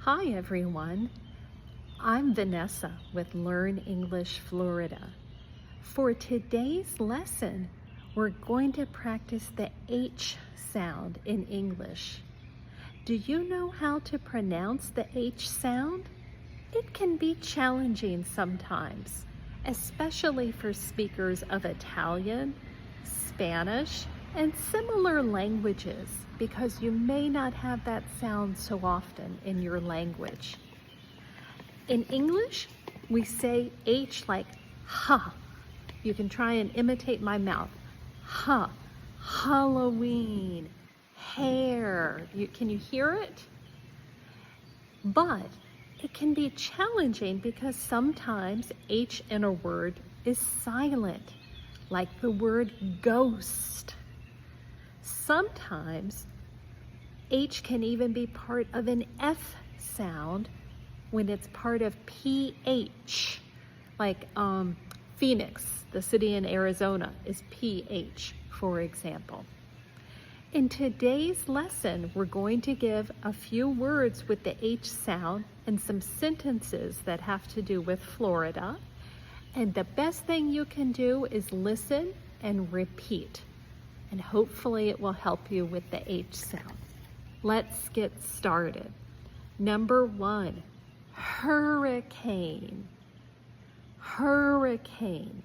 Hi everyone, I'm Vanessa with Learn English Florida. For today's lesson, we're going to practice the H sound in English. Do you know how to pronounce the H sound? It can be challenging sometimes, especially for speakers of Italian, Spanish, and similar languages, because you may not have that sound so often in your language. In English, we say H like ha. You can try and imitate my mouth. Ha, Halloween, hair. Can you hear it? But it can be challenging because sometimes H in a word is silent, like the word ghost. Sometimes H can even be part of an F sound when it's part of PH, like Phoenix, the city in Arizona, is PH, for example. In today's lesson, we're going to give a few words with the H sound and some sentences that have to do with Florida. And the best thing you can do is listen and repeat. And hopefully it will help you with the H sound. Let's get started. Number 1, hurricane. Hurricane.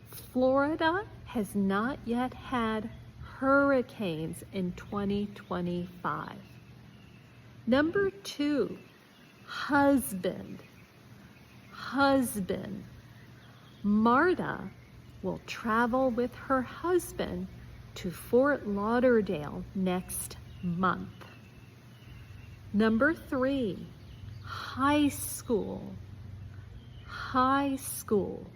Florida has not yet had hurricanes in 2025. Number 2, husband. Husband. Marta will travel with her husband to Fort Lauderdale next month. Number 3, high school. High school.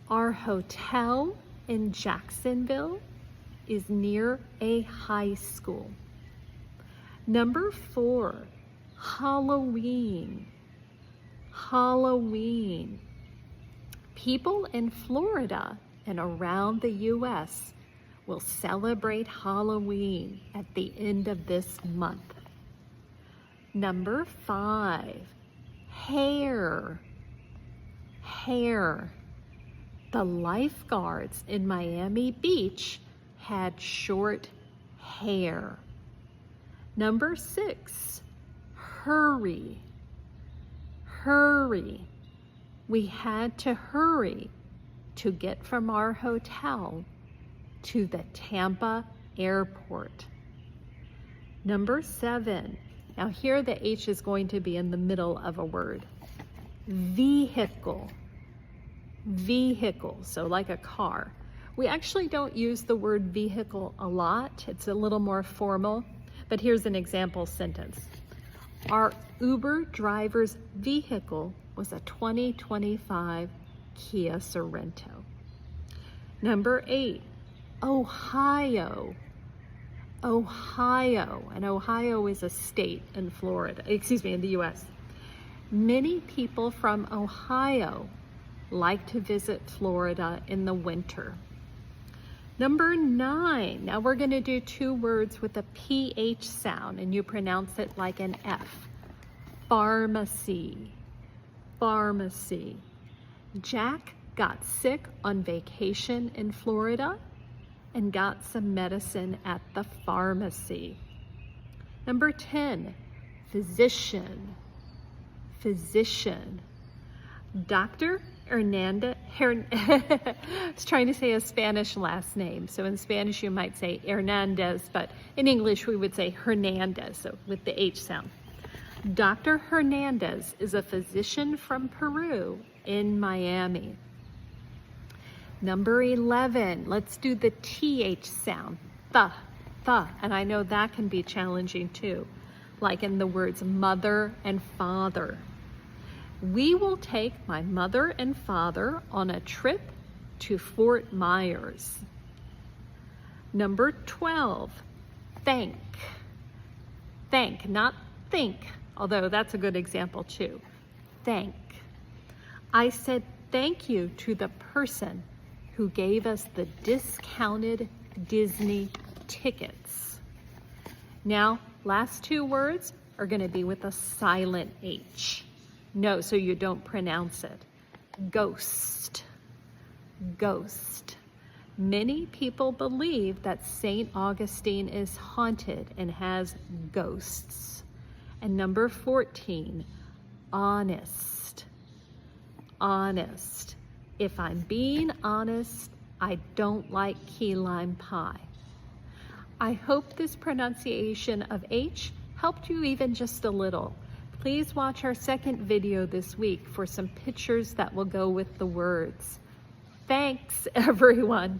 Our hotel in Jacksonville is near a high school. Number 4, Halloween. Halloween. People in Florida and around the U.S. will celebrate Halloween at the end of this month. Number 5, hair. Hair. The lifeguards in Miami Beach had short hair. Number 6, hurry. Hurry. We had to hurry to get from our hotel to the Tampa airport. Number 7. Now here the H is going to be in the middle of a word. Vehicle. Vehicle, so like a car. We actually don't use the word vehicle a lot. It's a little more formal, but here's an example sentence. Our Uber driver's vehicle was a 2025 Kia Sorento. Number 8, Ohio. Ohio, and Ohio is a state in Florida, in the U.S. Many people from Ohio like to visit Florida in the winter. Number 9, now we're going to do 2 words with a PH sound, and you pronounce it like an F. Pharmacy. Pharmacy. Jack got sick on vacation in Florida and got some medicine at the pharmacy. Number 10, physician. Physician. Dr. Hernandez, I was trying to say a Spanish last name. So in Spanish you might say Hernandez, but in English we would say Hernandez, so with the H sound. Dr. Hernandez is a physician from Peru in Miami. Number 11, let's do the TH sound, the, and I know that can be challenging too, like in the words mother and father. We will take my mother and father on a trip to Fort Myers. Number 12, thank. Thank, not think, although that's a good example too. Thank. I said thank you to the person who gave us the discounted Disney tickets. Now, last 2 words, are going to be with a silent H. No, so you don't pronounce it. Ghost. Ghost. Many people believe that St. Augustine is haunted and has ghosts. And number 14, honest. Honest. If I'm being honest, I don't like key lime pie. I hope this pronunciation of H helped you even just a little. Please watch our second video this week for some pictures that will go with the words. Thanks, everyone.